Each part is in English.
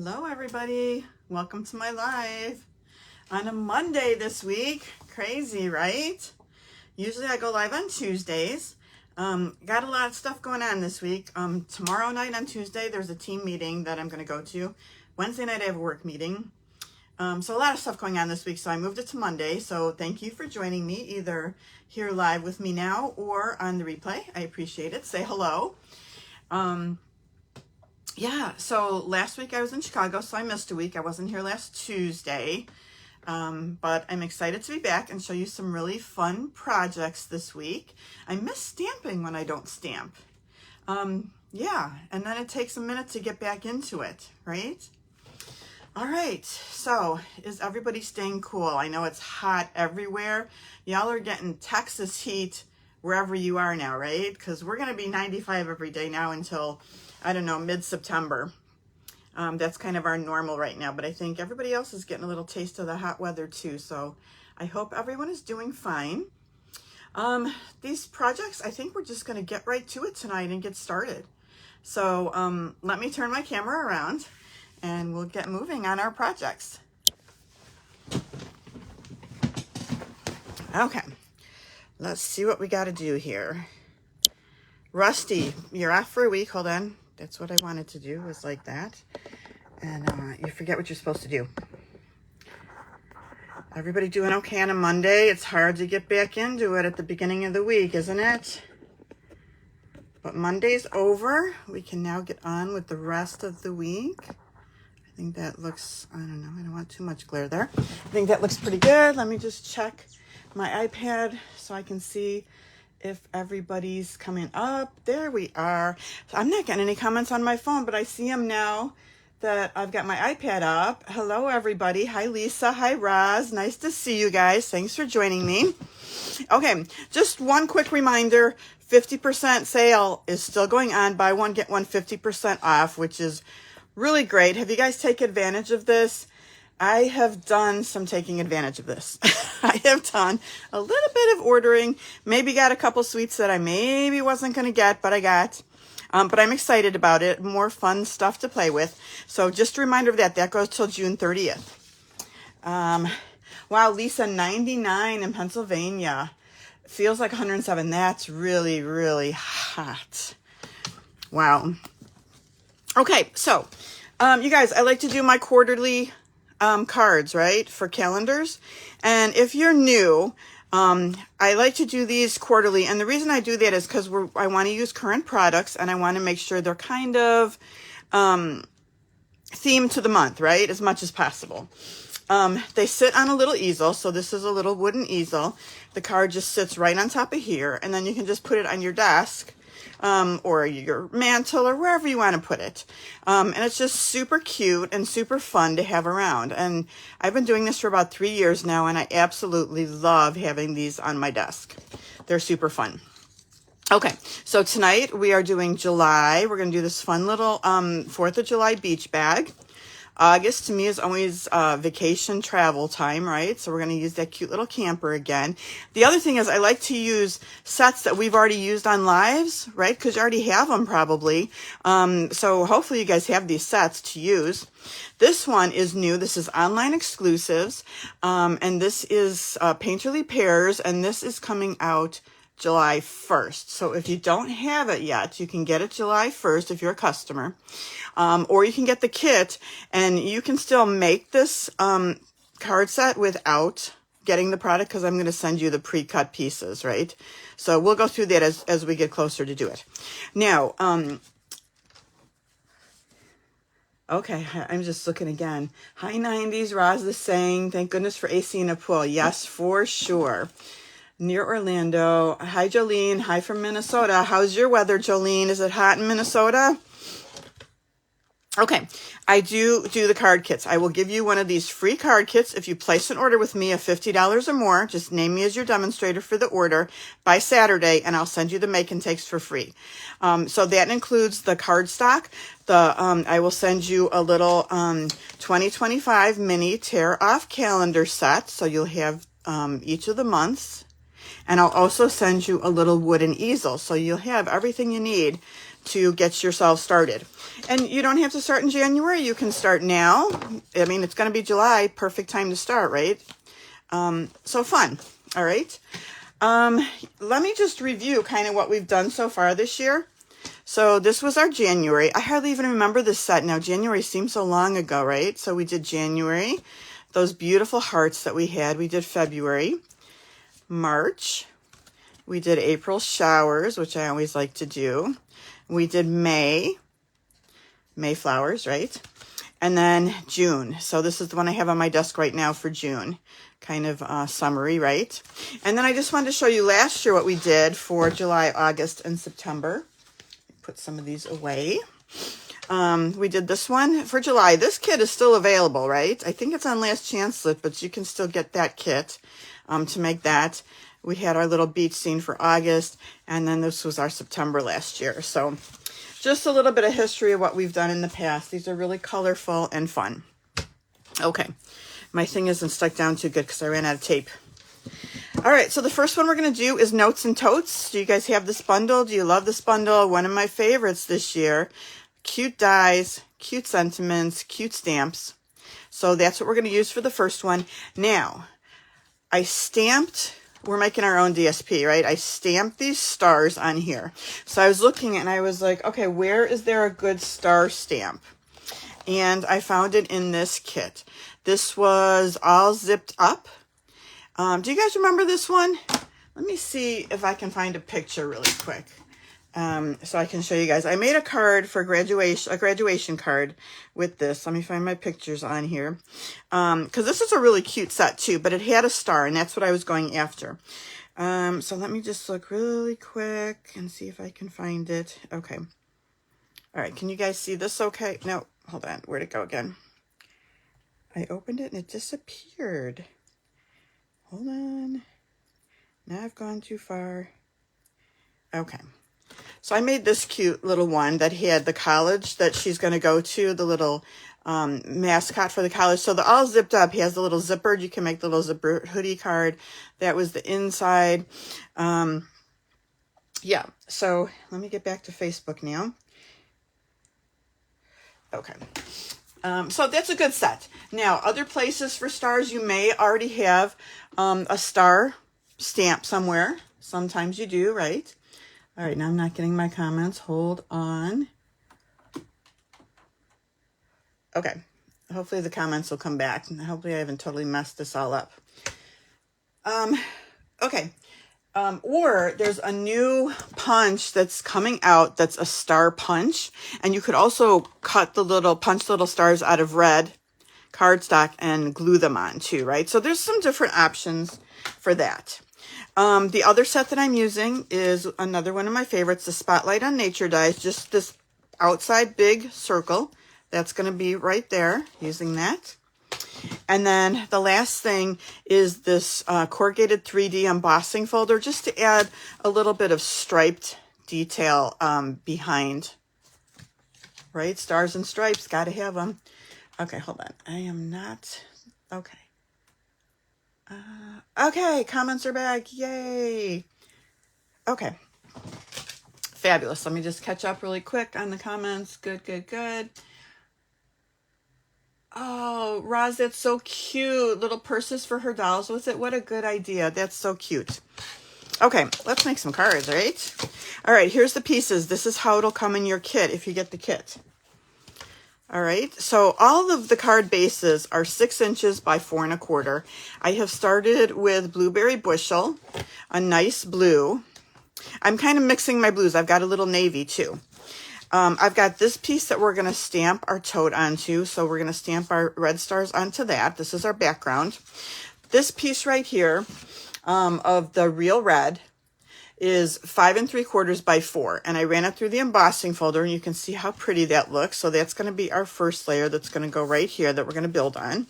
Hello everybody, welcome to my live on a Monday this week. Crazy, right? Usually I go live on Tuesdays. Got a lot of stuff going on this week. Tomorrow night on Tuesday there's a team meeting that I'm going to go to. Wednesday night I have a work meeting. So a lot of stuff going on this week, so I moved it to Monday. So thank you for joining me either here live with me now or on the replay. I appreciate it. Say hello. Yeah, so last week I was in Chicago, so I missed a week. I wasn't here last Tuesday, but I'm excited to be back and show you some really fun projects this week. I miss stamping when I don't stamp. Yeah, and then it takes a minute to get back into it, right? All right, so is everybody staying cool? I know it's hot everywhere. Y'all are getting Texas heat wherever you are now, right? Because we're going to be 95 every day now until, I don't know, mid-September. That's kind of our normal right now, but I think everybody else is getting a little taste of the hot weather too. So I hope everyone is doing fine. These projects, I think we're just going to get right to it tonight and get started. So let me turn my camera around and we'll get moving on our projects. Okay, let's see what we got to do here. Rusty, you're off for a week. Hold on. That's what I wanted to do, was like that. And you forget what you're supposed to do. Everybody doing okay on a Monday? It's hard to get back into it at the beginning of the week, isn't it? But Monday's over. We can now get on with the rest of the week. I think that looks, I don't know, I don't want too much glare there. I think that looks pretty good. Let me just check my iPad so I can see if everybody's coming up. There we are. I'm not getting any comments on my phone, but I see them now that I've got my iPad up. Hello, everybody. Hi, Lisa. Hi, Roz. Nice to see you guys. Thanks for joining me. Okay, just one quick reminder. 50% sale is still going on. Buy one, get one 50% off, which is really great. Have you guys taken advantage of this? I have done some taking advantage of this. I have done a little bit of ordering, maybe got a couple sweets that I maybe wasn't going to get, but I got. But I'm excited about it. More fun stuff to play with. So just a reminder of that. That goes till June 30th. Wow, Lisa, 99 in Pennsylvania. Feels like 107. That's really, really hot. Wow. Okay, so you guys, I like to do my quarterly cards, right, for calendars. And if you're new, I like to do these quarterly. And the reason I do that is because I want to use current products and I want to make sure they're kind of themed to the month, right, as much as possible. They sit on a little easel. So this is a little wooden easel. The card just sits right on top of here. And then you can just put it on your desk. Or your mantle or wherever you want to put it. And it's just super cute and super fun to have around. And I've been doing this for about 3 years now, and I absolutely love having these on my desk. They're super fun. Okay, so tonight we are doing July. We're going to do this fun little 4th of July beach bag. August to me is always vacation travel time, right? So we're going to use that cute little camper again. The other thing is I like to use sets that we've already used on lives, right? Because you already have them probably. So hopefully you guys have these sets to use. This one is new. This is online exclusives. And this is Painterly Pairs. And this is coming out July 1st. So if you don't have it yet, you can get it July 1st if you're a customer. Or you can get the kit and you can still make this card set without getting the product because I'm going to send you the pre-cut pieces, right? So we'll go through that as we get closer to do it. Now, okay, I'm just looking again. Hi 90s, Roz is saying, thank goodness for AC in a pool. Yes, for sure. Near Orlando. Hi, Jolene. Hi from Minnesota. How's your weather, Jolene? Is it hot in Minnesota? Okay, I do the card kits. I will give you one of these free card kits if you place an order with me of $50 or more. Just name me as your demonstrator for the order by Saturday, and I'll send you the make and takes for free. So that includes the cardstock. I will send you a little 2025 mini tear off calendar set, so you'll have each of the months. And I'll also send you a little wooden easel, so you'll have everything you need to get yourself started. And you don't have to start in January. You can start now. I mean, it's going to be July. Perfect time to start, right? So fun. All right. Let me just review kind of what we've done so far this year. So this was our January. I hardly even remember this set now. January seems so long ago, right? So we did January, those beautiful hearts that we had. We did February, March. We did April showers, which I always like to do. We did May flowers, right? And then June. So this is the one I have on my desk right now for June. Kind of summery, right? And then I just wanted to show you last year what we did for July, August, and September. Put some of these away. We did this one for July. This kit is still available, right? I think it's on last chance list, but you can still get that kit to make that. We had our little beach scene for August, and then this was our September last year. So just a little bit of history of what we've done in the past. These are really colorful and fun. Okay, my thing isn't stuck down too good because I ran out of tape. All right, so the first one we're going to do is Notes and Totes. Do you guys have this bundle? Do you love this bundle? One of my favorites this year. Cute dies, cute sentiments, cute stamps. So that's what we're going to use for the first one. Now, I stamped, we're making our own DSP, right? I stamped these stars on here. So I was looking and I was like, okay, where is there a good star stamp? And I found it in this kit. This was all zipped up. Do you guys remember this one? Let me see if I can find a picture really quick. So I can show you guys. I made a card for graduation, a graduation card with this. Let me find my pictures on here. Because this is a really cute set too, but it had a star and that's what I was going after. So let me just look really quick and see if I can find it. Okay. All right. Can you guys see this okay? No, hold on. Where'd it go again? I opened it and it disappeared. Hold on. Now I've gone too far. Okay. So I made this cute little one that had the college that she's going to go to, the little mascot for the college. So the all zipped up. He has the little zipper. You can make the little zipper hoodie card. That was the inside. Yeah. So let me get back to Facebook now. Okay. So that's a good set. Now, other places for stars, you may already have a star stamp somewhere. Sometimes you do, right? All right, now I'm not getting my comments. Hold on. Okay. Hopefully the comments will come back. Hopefully I haven't totally messed this all up. Okay. Or there's a new punch that's coming out that's a star punch. And you could also cut the little, punch little stars out of red cardstock and glue them on too, right? So there's some different options for that. The other set that I'm using is another one of my favorites, the Spotlight on Nature dies, just this outside big circle. That's going to be right there, using that. And then the last thing is this corrugated 3D embossing folder, just to add a little bit of striped detail behind, right? Stars and stripes, got to have them. Okay, hold on. I am not, okay. Okay, comments are back, yay. Okay, fabulous. Let me just catch up really quick on the comments. Good, good, good. Oh, Roz, that's so cute. Little purses for her dolls with it. What a good idea. That's so cute. Okay, let's make some cards, right? All right, here's the pieces. This is how it'll come in your kit if you get the kit. All right, so all of the card bases are 6 inches by 4 1/4. I have started with Blueberry Bushel, a nice blue. I'm kind of mixing my blues. I've got a little navy too. I've got this piece that we're going to stamp our tote onto. So we're going to stamp our red stars onto that. This is our background. This piece right here of the real red is 5 3/4 by 4. And I ran it through the embossing folder and you can see how pretty that looks. So that's going to be our first layer that's going to go right here that we're going to build on.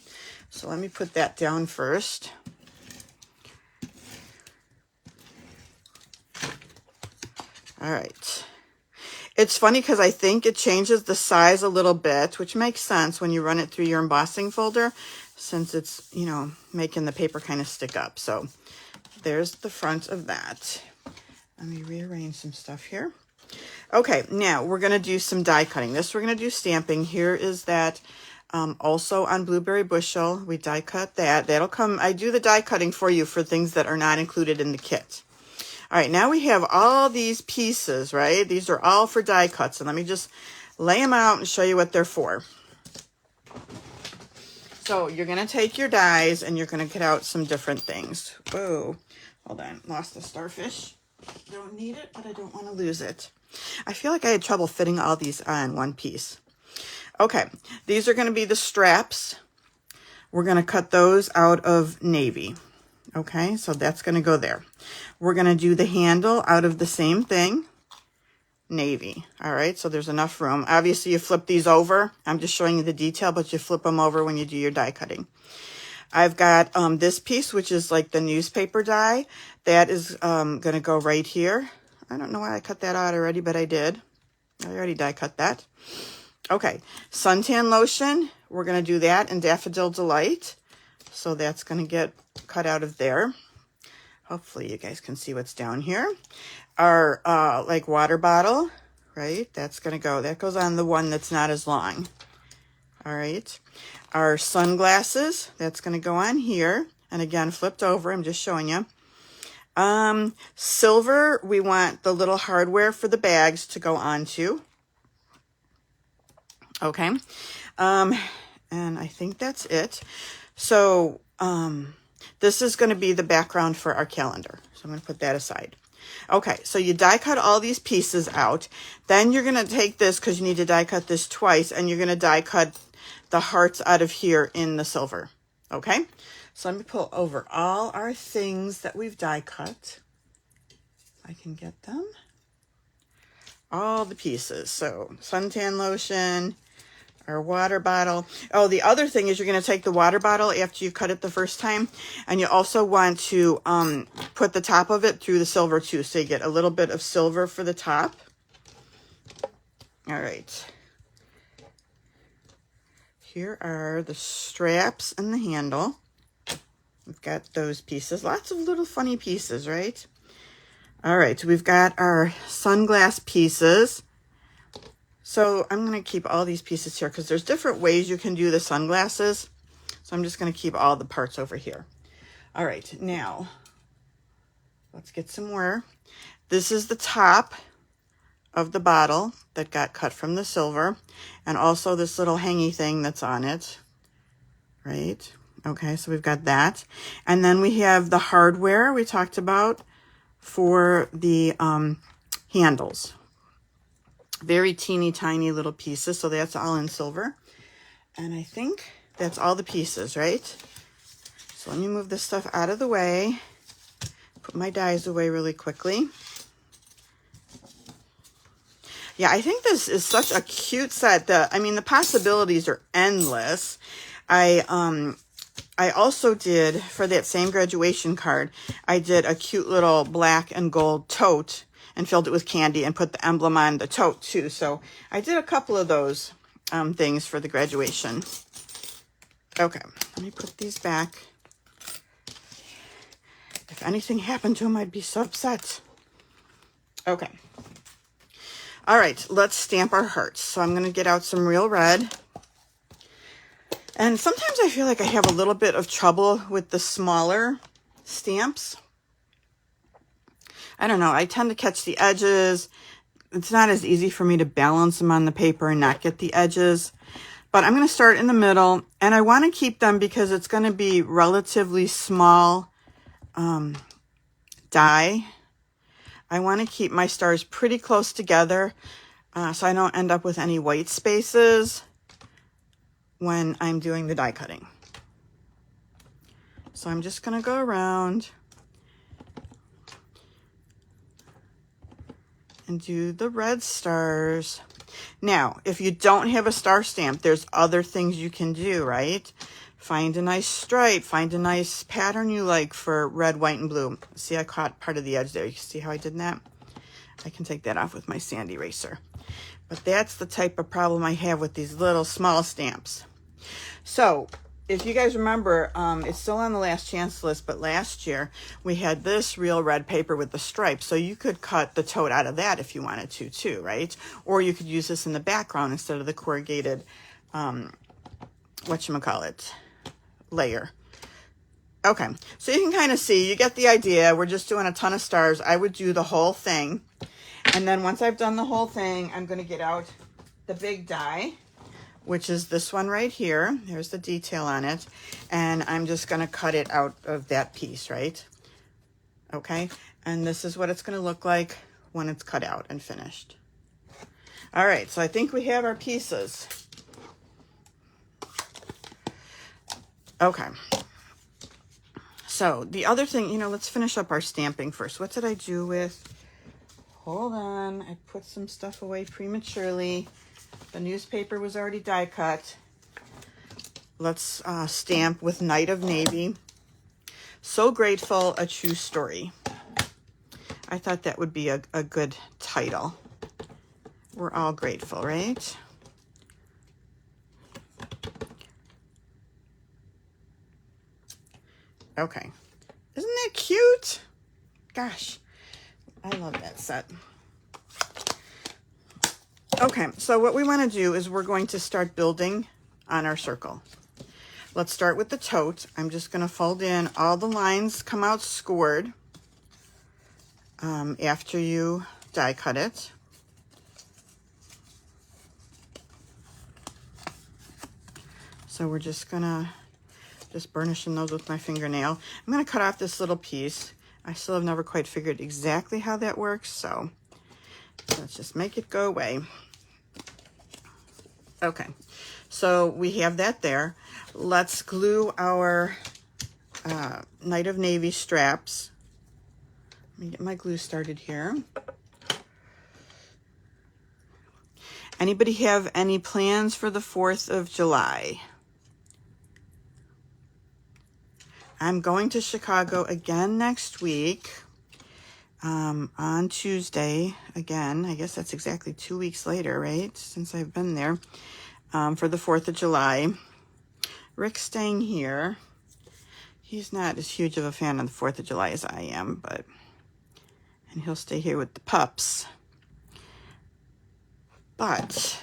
So let me put that down first. All right. It's funny because I think it changes the size a little bit, which makes sense when you run it through your embossing folder, since it's, you know, making the paper kind of stick up. So there's the front of that. Let me rearrange some stuff here. Okay, now we're going to do some die cutting. This we're going to do stamping. Here is that also on Blueberry Bushel. We die cut that. That'll come. I do the die cutting for you for things that are not included in the kit. All right, now we have all these pieces, right? These are all for die cuts. And let me just lay them out and show you what they're for. So you're going to take your dies and you're going to cut out some different things. Whoa, hold on. Lost the starfish. Don't need it, but I don't want to lose it. I feel like I had trouble fitting all these on one piece. Okay, these are going to be the straps. We're going to cut those out of navy. Okay, so that's going to go there. We're going to do the handle out of the same thing, navy. All right, so there's enough room. Obviously, you flip these over. I'm just showing you the detail, but you flip them over when you do your die cutting. I've got this piece, which is like the newspaper die. That is going to go right here. I don't know why I cut that out already, but I did. I already die cut that. Okay, suntan lotion. We're going to do that in Daffodil Delight. So that's going to get cut out of there. Hopefully you guys can see what's down here. Our like water bottle, right? That's going to go. That goes on the one that's not as long. All right. Our sunglasses, that's going to go on here. And again, flipped over. I'm just showing you. Silver, we want the little hardware for the bags to go onto. Okay. And I think that's it. So, this is going to be the background for our calendar. So I'm going to put that aside. Okay. So you die cut all these pieces out. Then you're going to take this, because you need to die cut this twice, and you're going to die cut the hearts out of here in the silver. Okay. So let me pull over all our things that we've die cut. I can get them. All the pieces. So suntan lotion, our water bottle. Oh, the other thing is you're going to take the water bottle after you cut it the first time. And you also want to put the top of it through the silver too. So you get a little bit of silver for the top. All right. Here are the straps and the handle. We've got those pieces. Lots of little funny pieces, right? All right, so we've got our sunglass pieces. So I'm going to keep all these pieces here because there's different ways you can do the sunglasses. So I'm just going to keep all the parts over here. All right, now let's get some more. This is the top of the bottle that got cut from the silver, and also this little hangy thing that's on it, right? Okay, so we've got that. And then we have the hardware we talked about for the handles. Very teeny tiny little pieces, so that's all in silver. And I think that's all the pieces, right? So let me move this stuff out of the way. Put my dies away really quickly. Yeah, I think this is such a cute set. I mean, the possibilities are endless. I also did, for that same graduation card, I did a cute little black and gold tote and filled it with candy and put the emblem on the tote too. So I did a couple of those things for the graduation. Okay, let me put these back. If anything happened to them, I'd be so upset. Okay. All right, let's stamp our hearts. So I'm going to get out some real red. And sometimes I feel like I have a little bit of trouble with the smaller stamps. I don't know. I tend to catch the edges. It's not as easy for me to balance them on the paper and not get the edges. But I'm going to start in the middle. And I want to keep them because it's going to be relatively small die. I want to keep my stars pretty close together so I don't end up with any white spaces when I'm doing the die cutting. So I'm just going to go around and do the red stars. Now, if you don't have a star stamp, there's other things you can do, right? Find a nice stripe, find a nice pattern you like for red, white, and blue. See, I caught part of the edge there. You see how I did that? I can take that off with my sand eraser. But that's the type of problem I have with these little small stamps. So if you guys remember, it's still on the last chance list, but last year we had this real red paper with the stripes. So you could cut the tote out of that if you wanted to too, right? Or you could use this in the background instead of the corrugated, whatchamacallit, layer. Okay, so you can kind of see, you get the idea. We're just doing a ton of stars. I would do the whole thing. And then once I've done the whole thing, I'm going to get out the big die, which is this one right here. There's the detail on it. And I'm just going to cut it out of that piece, right? Okay, and this is what it's going to look like when it's cut out and finished. All right, so I think we have our pieces. Okay. So the other thing, you know, let's finish up our stamping first. What did I do with, hold on, I put some stuff away prematurely. The newspaper was already die cut. Let's stamp with Night of Navy. So Grateful, a True Story. I thought that would be a good title. We're all grateful, right? Okay. Isn't that cute? Gosh, I love that set. Okay, so what we want to do is we're going to start building on our circle. Let's start with the tote. I'm just going to fold in all the lines, come out scored after you die cut it. So we're just going to burnishing those with my fingernail. I'm going to cut off this little piece. I still have never quite figured exactly how that works, so let's just make it go away. Okay, so we have that there. Let's glue our Night of Navy straps. Let me get my glue started here. Anybody have any plans for the 4th of July? I'm going to Chicago again next week, on Tuesday again. I guess that's exactly 2 weeks later, right? Since I've been there, for the 4th of July. Rick's staying here. He's not as huge of a fan of the 4th of July as I am, and he'll stay here with the pups. But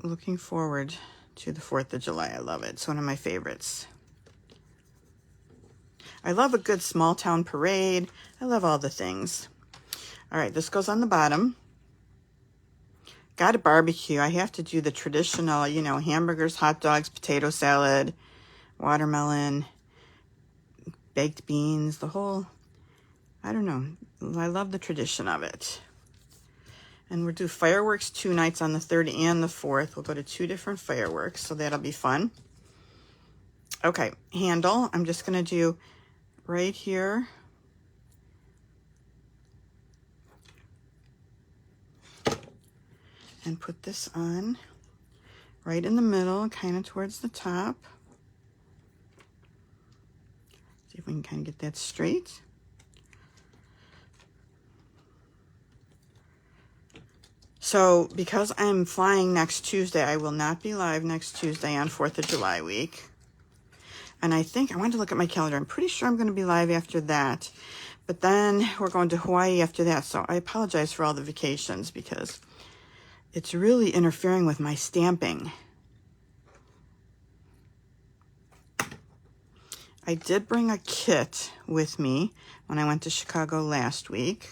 looking forward to the 4th of July. I love it. It's one of my favorites. I love a good small town parade. I love all the things. All right, this goes on the bottom. Got a barbecue. I have to do the traditional, you know, hamburgers, hot dogs, potato salad, watermelon, baked beans, the whole, I don't know. I love the tradition of it. And we'll do fireworks 2 nights on the 3rd and the 4th. We'll go to 2 different fireworks, so that'll be fun. Okay, handle. I'm just going to do right here. And put this on right in the middle, kind of towards the top. See if we can kind of get that straight. So because I'm flying next Tuesday, I will not be live next Tuesday on 4th of July week. And I think, I wanted to look at my calendar. I'm pretty sure I'm going to be live after that. But then we're going to Hawaii after that. So I apologize for all the vacations because it's really interfering with my stamping. I did bring a kit with me when I went to Chicago last week.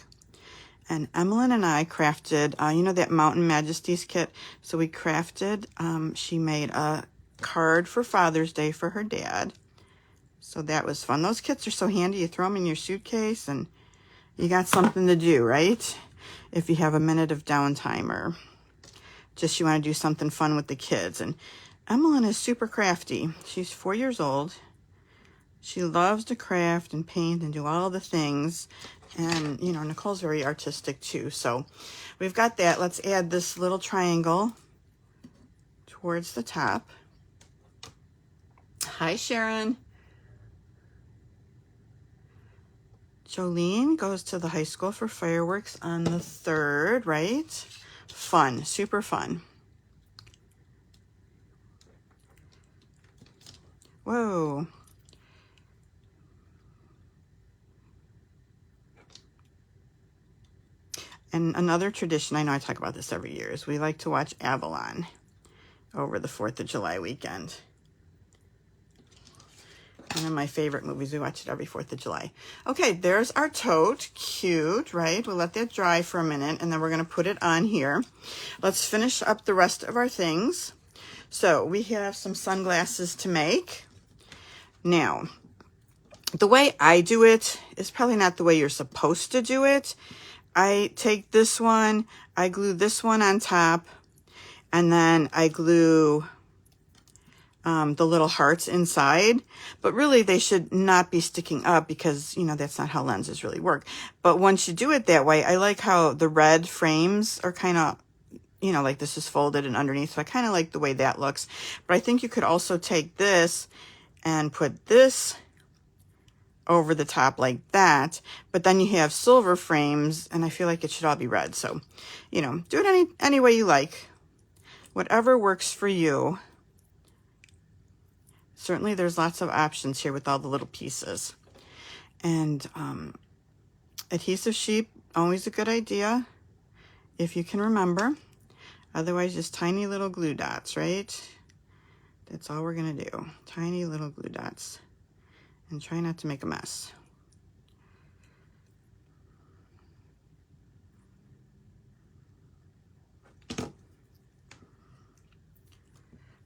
And Emmeline and I crafted, you know that Mountain Majesties kit? So we crafted, she made a card for Father's Day for her dad. So that was fun. Those kits are so handy. You throw them in your suitcase and you got something to do, right? If you have a minute of downtime or just you want to do something fun with the kids. And Emmeline is super crafty. She's 4 years old. She loves to craft and paint and do all the things. And, you know, Nicole's very artistic too. So we've got that. Let's add this little triangle towards the top. Hi, Sharon. Jolene goes to the high school for fireworks on the 3rd, right? Fun, super fun. Whoa. And another tradition, I know I talk about this every year, is we like to watch Avalon over the 4th of July weekend. One of my favorite movies. We watch it every 4th of July. Okay, there's our tote. Cute, right? We'll let that dry for a minute, and then we're going to put it on here. Let's finish up the rest of our things. So we have some sunglasses to make. Now, the way I do it is probably not the way you're supposed to do it. I take this one, I glue this one on top, and then I glue the little hearts inside, but really they should not be sticking up because, you know, that's not how lenses really work. But once you do it that way, I like how the red frames are kind of, you know, like this is folded and underneath. So I kind of like the way that looks. But I think you could also take this and put this over the top like that, but then you have silver frames, and I feel like it should all be red. So, you know, do it any way you like. Whatever works for you. Certainly there's lots of options here with all the little pieces. And adhesive sheet, always a good idea if you can remember. Otherwise, just tiny little glue dots, right? That's all we're gonna do. Tiny little glue dots. And try not to make a mess.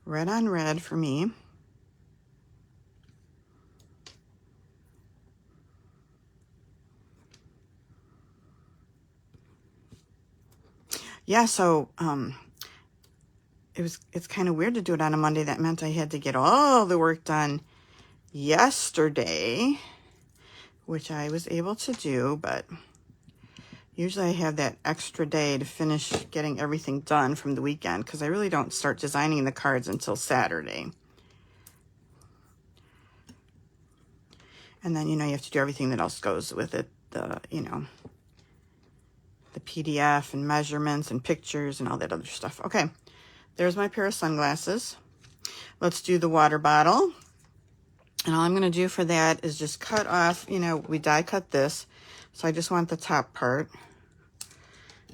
Red on red for me. Yeah, so it's kind of weird to do it on a Monday. That meant I had to get all the work done yesterday, which I was able to do, but usually I have that extra day to finish getting everything done from the weekend because I really don't start designing the cards until Saturday. And then, you know, you have to do everything that else goes with it, you know, the PDF and measurements and pictures and all that other stuff. Okay, there's my pair of sunglasses. Let's do the water bottle. And all I'm going to do for that is just cut off, you know, we die cut this. So I just want the top part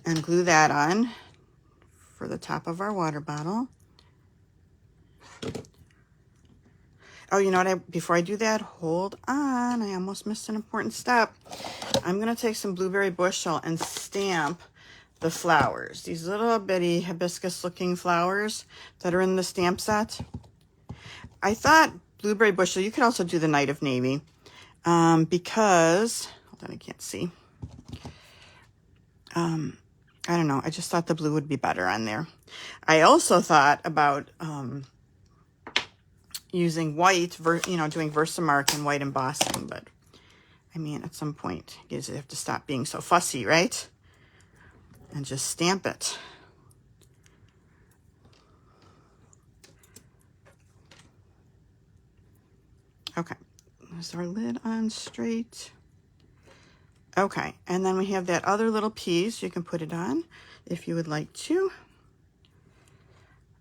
and glue that on for the top of our water bottle. Oh, you know what? Before I do that, hold on. I almost missed an important step. I'm going to take some blueberry bushel and stamp the flowers. These little bitty hibiscus looking flowers that are in the stamp set. I thought blueberry bushel, you could also do the Night of Navy because, hold on, I can't see. I don't know. I just thought the blue would be better on there. I also thought about using white, you know, doing Versamark and white embossing, but I mean, at some point, you guys have to stop being so fussy, right? And just stamp it. Okay, is our lid on straight? Okay, and then we have that other little piece. You can put it on if you would like to.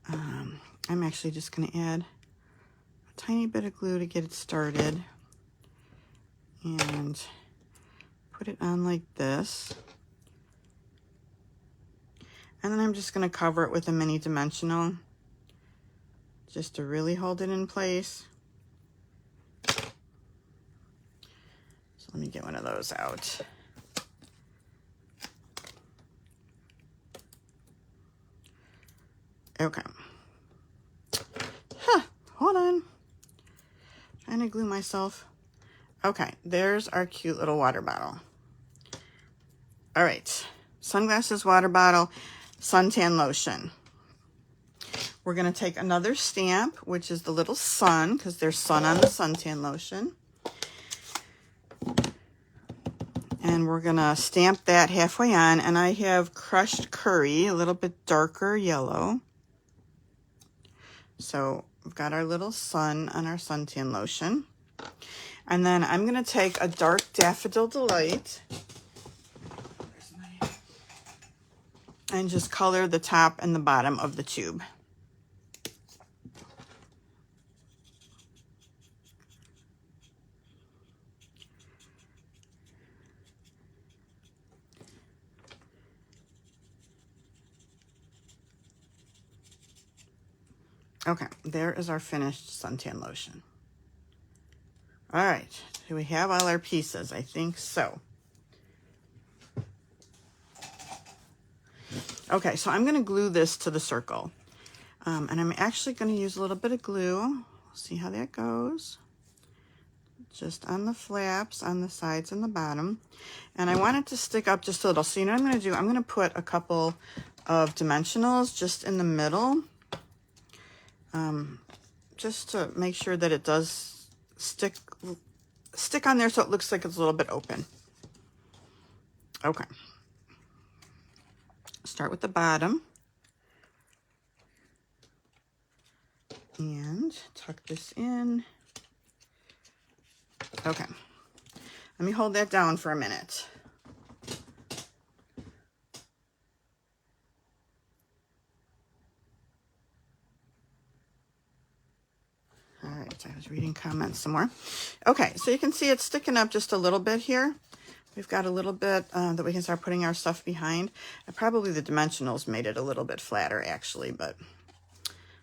I'm actually just going to add a tiny bit of glue to get it started. And put it on like this. And then I'm just going to cover it with a mini dimensional just to really hold it in place. So let me get one of those out. Okay. Hold on. Trying to glue myself. Okay, there's our cute little water bottle. All right, sunglasses, water bottle, suntan lotion. We're gonna take another stamp, which is the little sun, because there's sun on the suntan lotion. And we're gonna stamp that halfway on, and I have crushed curry, a little bit darker yellow. So we've got our little sun on our suntan lotion. And then I'm going to take a dark Daffodil Delight and just color the top and the bottom of the tube. Okay, there is our finished suntan lotion. All right, do we have all our pieces? I think so. Okay, so I'm gonna glue this to the circle. And I'm actually gonna use a little bit of glue. See how that goes. Just on the flaps, on the sides and the bottom. And I want it to stick up just a little. So you know what I'm gonna do? I'm gonna put a couple of dimensionals just in the middle. Just to make sure that it does stick on there so it looks like it's a little bit open. Okay. Start with the bottom. And tuck this in. Okay. Let me hold that down for a minute. All right, I was reading comments some more. Okay, so you can see it's sticking up just a little bit here. We've got a little bit that we can start putting our stuff behind. Probably the dimensionals made it a little bit flatter actually, but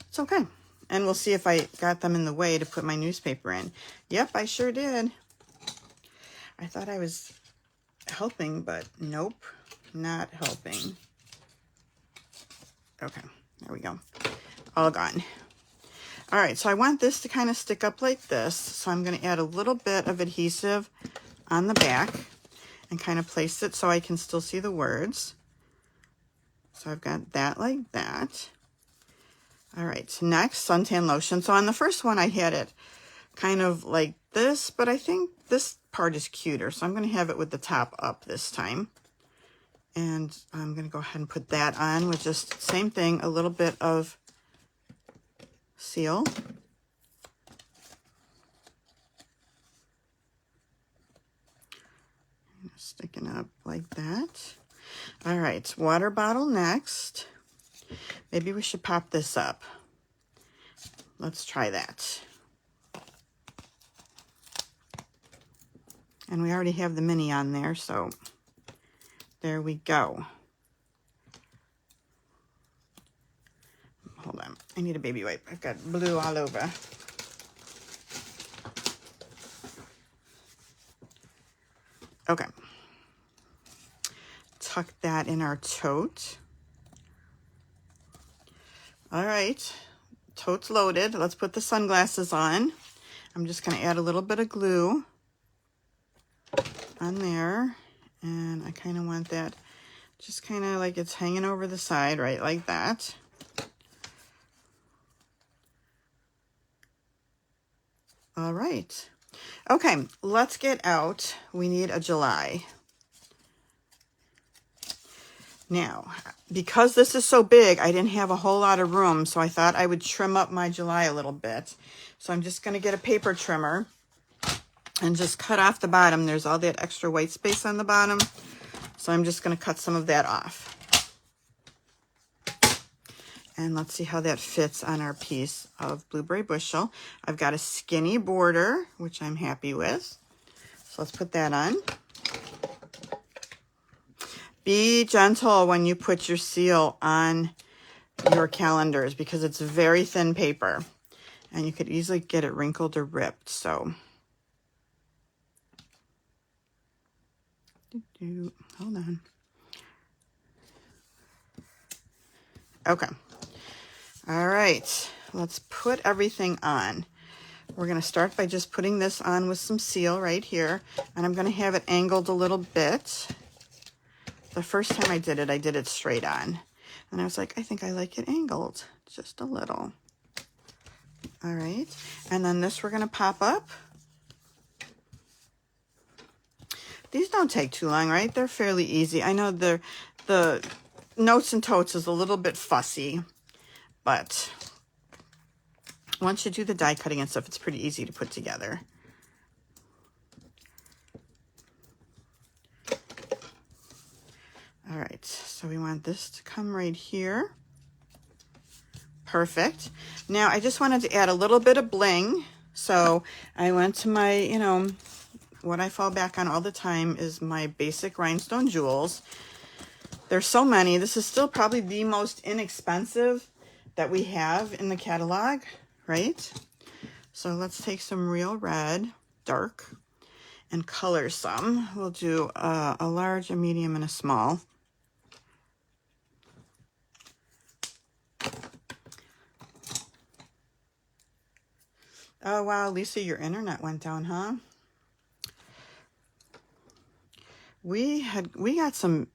it's okay. And we'll see if I got them in the way to put my newspaper in. Yep, I sure did. I thought I was helping, but nope, not helping. Okay, there we go. All gone. All right, so I want this to kind of stick up like this. So I'm going to add a little bit of adhesive on the back and kind of place it so I can still see the words. So I've got that like that. All right, so next, suntan lotion. So on the first one, I had it kind of like this, but I think this part is cuter. So I'm going to have it with the top up this time. And I'm going to go ahead and put that on with just same thing, a little bit of seal. Sticking up like that. All right, water bottle next. Maybe we should pop this up. Let's try that. And we already have the mini on there, so there we go. Hold on, I need a baby wipe. I've got blue all over. Okay. Tuck that in our tote. All right, tote's loaded. Let's put the sunglasses on. I'm just gonna add a little bit of glue on there. And I kind of want that just kind of like it's hanging over the side, right, like that. All right. Okay, let's get out. We need a July. Now, because this is so big, I didn't have a whole lot of room, so I thought I would trim up my July a little bit. So I'm just going to get a paper trimmer and just cut off the bottom. There's all that extra white space on the bottom. So I'm just going to cut some of that off. And let's see how that fits on our piece of blueberry bushel. I've got a skinny border, which I'm happy with. So let's put that on. Be gentle when you put your seal on your calendars because it's very thin paper and you could easily get it wrinkled or ripped. So, hold on. Okay. All right, let's put everything on. We're going to start by just putting this on with some seal right here, and I'm going to have it angled a little bit. The first time I did it straight on, and I was like, I think I like it angled just a little. All right, and then this we're going to pop up. These don't take too long, right? They're fairly easy. I know the notes and totes is a little bit fussy, but once you do the die cutting and stuff, it's pretty easy to put together. All right, so we want this to come right here. Perfect. Now I just wanted to add a little bit of bling. So I went to my, what I fall back on all the time is my basic rhinestone jewels. There's so many. This is still probably the most inexpensive that we have in the catalog, right? So let's take some real red, dark, and color some. We'll do a large, a medium, and a small. Oh, wow, Lisa, your internet went down, huh? We got some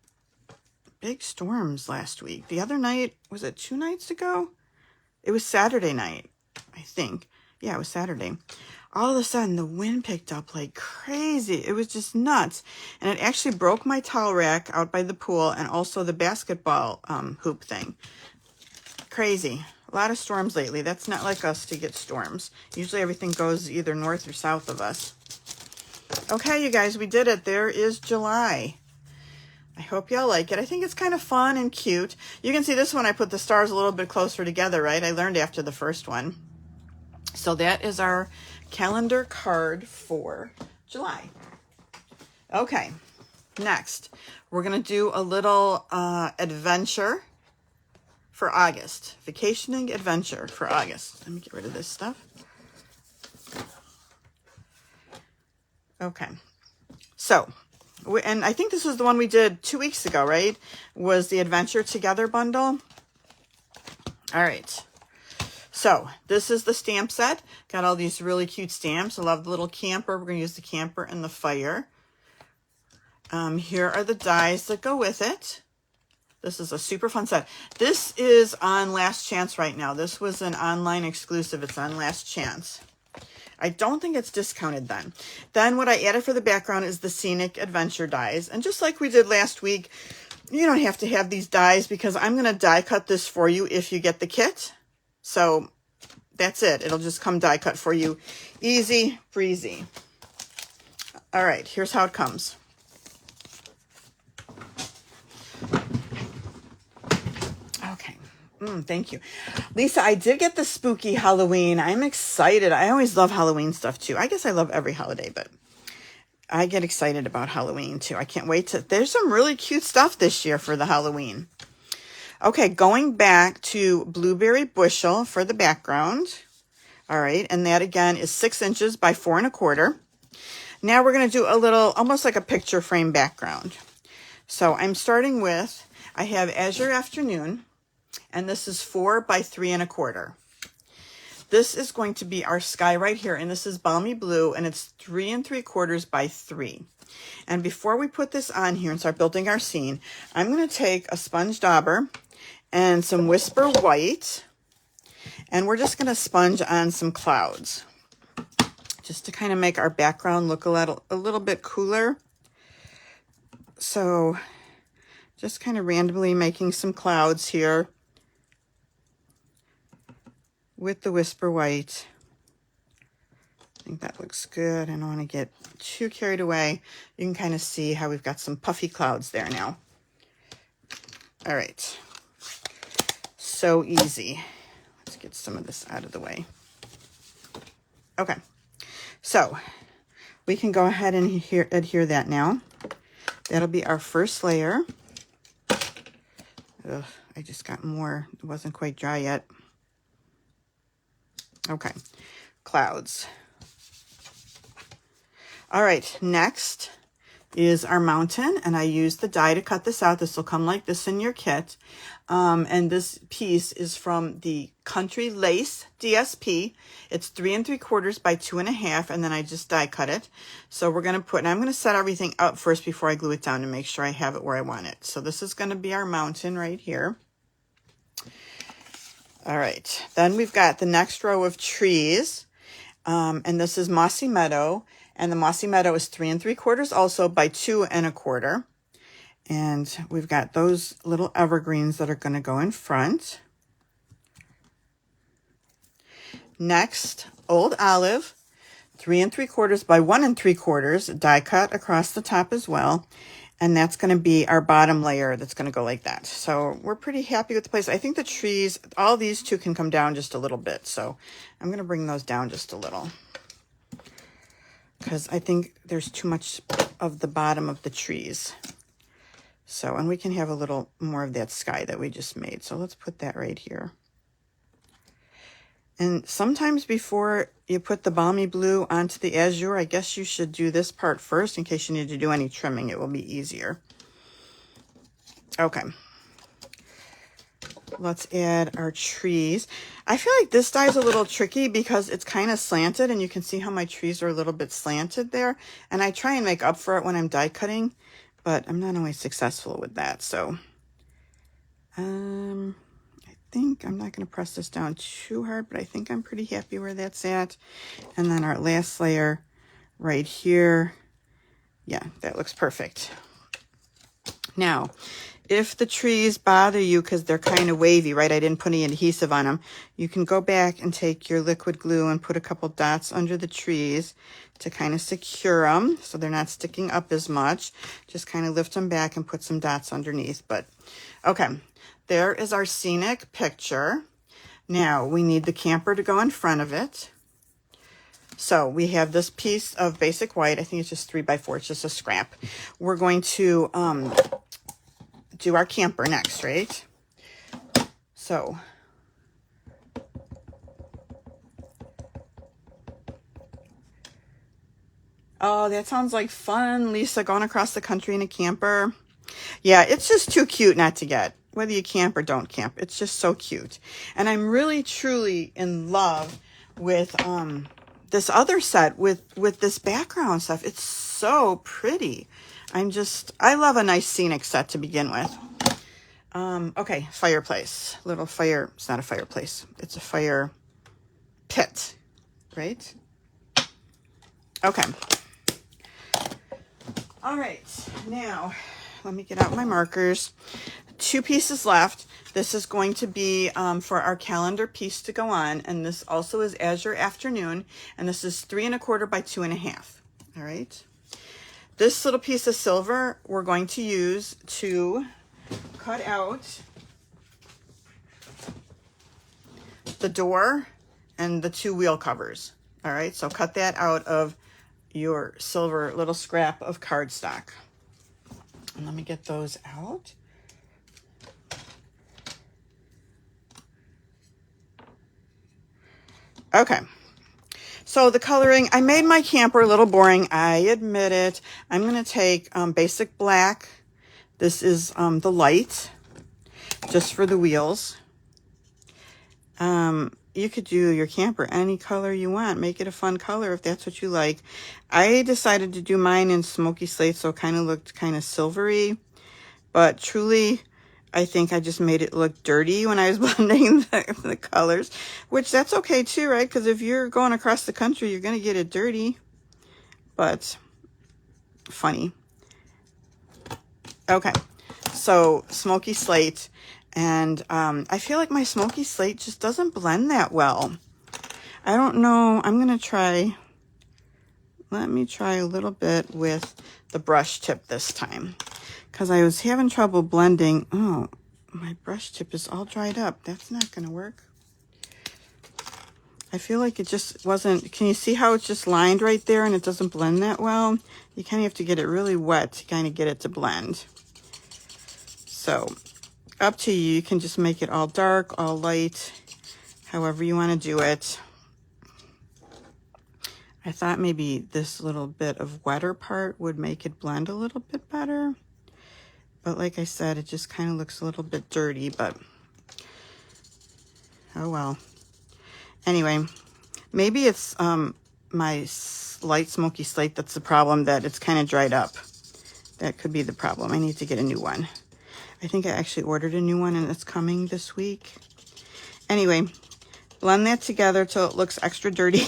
big storms last week. The other night, was it 2 nights ago? It was Saturday night, I think. Yeah, it was Saturday. All of a sudden, the wind picked up like crazy. It was just nuts. And it actually broke my towel rack out by the pool and also the basketball hoop thing. Crazy. A lot of storms lately. That's not like us to get storms. Usually everything goes either north or south of us. Okay, you guys, we did it. There is July. I hope y'all like it. I think it's kind of fun and cute. You can see this one, I put the stars a little bit closer together, right? I learned after the first one. So that is our calendar card for July. Okay, next, we're going to do a little adventure for August. Vacationing adventure for August. Let me get rid of this stuff. Okay, so, and I think this was the one we did 2 weeks ago, right? Was the Adventure Together bundle. All right. So this is the stamp set. Got all these really cute stamps. I love the little camper. We're going to use the camper and the fire. Here are the dies that go with it. This is a super fun set. This is on Last Chance right now. This was an online exclusive. It's on Last Chance. I don't think it's discounted then. Then what I added for the background is the Scenic Adventure dies. And just like we did last week, you don't have to have these dies because I'm going to die cut this for you if you get the kit. So that's it. It'll just come die cut for you. Easy breezy. All right, here's how it comes. Okay. Thank you. Lisa, I did get the spooky Halloween. I'm excited. I always love Halloween stuff too. I guess I love every holiday, but I get excited about Halloween too. I can't wait to, there's some really cute stuff this year for the Halloween. Okay, going back to Blueberry Bushel for the background. All right, and that again is 6 inches by 4 1/4. Now we're going to do a little, almost like a picture frame background. So I'm starting with, I have Azure Afternoon, and this is 4 by 3 1/4. This is going to be our sky right here, and this is Balmy Blue, and it's 3 3/4 by 3. And before we put this on here and start building our scene, I'm going to take a sponge dauber and some Whisper White, and we're just going to sponge on some clouds just to kind of make our background look a little bit cooler. So just kind of randomly making some clouds here with the Whisper White. I think that looks good. I don't want to get too carried away. You can kind of see how we've got some puffy clouds there now. All right. So easy. Let's get some of this out of the way. Okay. So we can go ahead and adhere that now. That'll be our first layer. Ugh, I just got more. It wasn't quite dry yet. Okay. Clouds. All right, next is our mountain, and I used the die to cut this out. This will come like this in your kit. And this piece is from the Country Lace DSP. It's 3 3/4 by 2 1/2, and then I just die cut it. So we're going to put, and I'm going to set everything up first before I glue it down to make sure I have it where I want it. So this is going to be our mountain right here. All right, then we've got the next row of trees, and this is Mossy Meadow, and the Mossy Meadow is 3 3/4 also by 2 1/4. And we've got those little evergreens that are going to go in front. Next, Old Olive, 3 3/4 by 1 3/4, die cut across the top as well. And that's going to be our bottom layer that's going to go like that. So we're pretty happy with the place. I think the trees, all these two can come down just a little bit. So I'm going to bring those down just a little, because I think there's too much of the bottom of the trees. So, and we can have a little more of that sky that we just made. So let's put that right here. And sometimes before you put the balmy blue onto the azure, I guess you should do this part first in case you need to do any trimming. It will be easier. Okay. Let's add our trees. I feel like this die is a little tricky because it's kind of slanted, and you can see how my trees are a little bit slanted there. And I try and make up for it when I'm die cutting, but I'm not always successful with that. So I think I'm not going to press this down too hard, but I think I'm pretty happy where that's at. And then our last layer right here. Yeah, that looks perfect. Now, if the trees bother you because they're kind of wavy, right? I didn't put any adhesive on them. You can go back and take your liquid glue and put a couple dots under the trees to kind of secure them so they're not sticking up as much. Just kind of lift them back and put some dots underneath. But okay, there is our scenic picture. Now we need the camper to go in front of it. So we have this piece of basic white. I think it's just 3x4. It's just a scrap. We're going to do our camper next, right? So oh, that sounds like fun, Lisa, going across the country in a camper. Yeah, it's just too cute not to get, whether you camp or don't camp. It's just so cute. And I'm really truly in love with this other set with this background stuff. It's so pretty. I love a nice scenic set to begin with. Okay, fireplace. Little fire. It's not a fireplace. It's a fire pit, right? Okay. All right. Now, let me get out my markers. 2 pieces left. This is going to be for our calendar piece to go on. And this also is Azure Afternoon. And this is 3 1/4 by 2 1/2. All right. This little piece of silver we're going to use to cut out the door and the 2 wheel covers. All right, so cut that out of your silver little scrap of cardstock. And let me get those out. Okay. So the coloring, I made my camper a little boring. I admit it. I'm going to take basic black. This is the light, just for the wheels. You could do your camper any color you want. Make it a fun color if that's what you like. I decided to do mine in smoky slate, so it kind of looked kind of silvery. But truly, I think I just made it look dirty when I was blending the colors, which that's okay too, right? Because if you're going across the country, you're going to get it dirty, but funny. Okay, so smoky slate, and I feel like my smoky slate just doesn't blend that well. I don't know. I'm going to try, let me try a little bit with the brush tip this time. Because I was having trouble blending. Oh, my brush tip is all dried up. That's not going to work. I feel like it just wasn't. Can you see how it's just lined right there and it doesn't blend that well? You kind of have to get it really wet to kind of get it to blend. So up to you. You can just make it all dark, all light, however you want to do it. I thought maybe this little bit of wetter part would make it blend a little bit better. But like I said, it just kind of looks a little bit dirty, but oh well. Anyway, maybe it's my light smoky slate that's the problem, that it's kind of dried up. That could be the problem. I need to get a new one. I think I actually ordered a new one and it's coming this week. Anyway, blend that together till it looks extra dirty.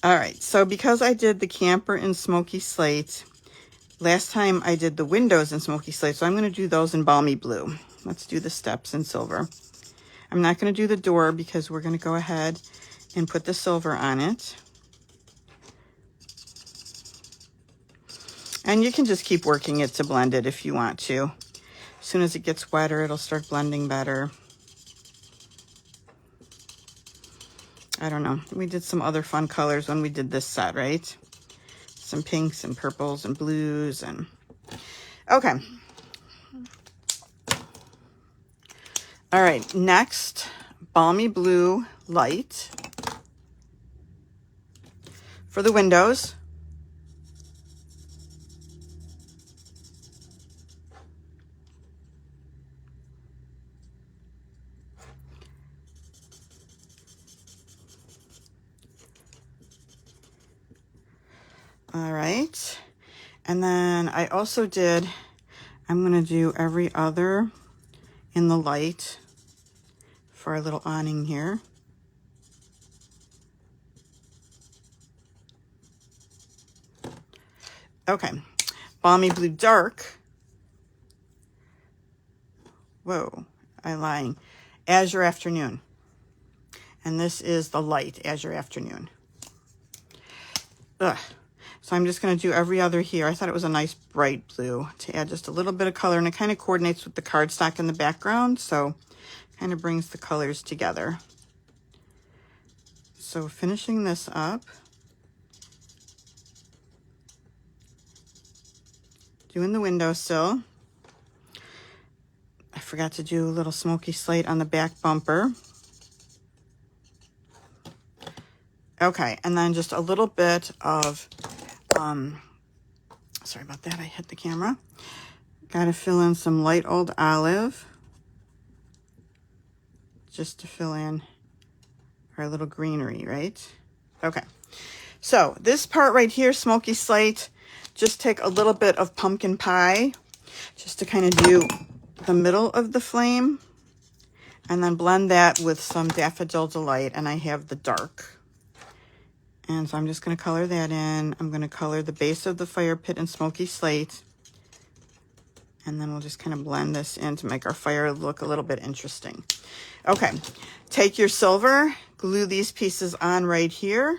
All right, so because I did the camper in smoky slate, last time I did the windows in smoky slate, so I'm going to do those in balmy blue. Let's do the steps in silver. I'm not going to do the door because we're going to go ahead and put the silver on it. And you can just keep working it to blend it if you want to. As soon as it gets wetter, it'll start blending better. I don't know. We did some other fun colors when we did this set, right? Some pinks and purples and blues and... Okay. All right, next, balmy blue light for the windows. All right, and then I also did, I'm gonna do every other in the light for our little awning here. Okay, balmy blue dark. Whoa, I'm lying. Azure afternoon. And this is the light azure afternoon. Ugh. So I'm just going to do every other here. I thought it was a nice bright blue to add just a little bit of color, and it kind of coordinates with the cardstock in the background, so kind of brings the colors together. So finishing this up, doing the windowsill. I forgot to do a little smoky slate on the back bumper. Okay, and then just a little bit of, sorry about that, I hit the camera. Got to fill in some light old olive, just to fill in our little greenery, right? Okay, so this part right here, smoky slate, just take a little bit of pumpkin pie, just to kind of do the middle of the flame, and then blend that with some Daffodil Delight, and I have the dark. And so I'm just going to color that in. I'm going to color the base of the fire pit in smoky slate. And then we'll just kind of blend this in to make our fire look a little bit interesting. Okay, take your silver, glue these pieces on right here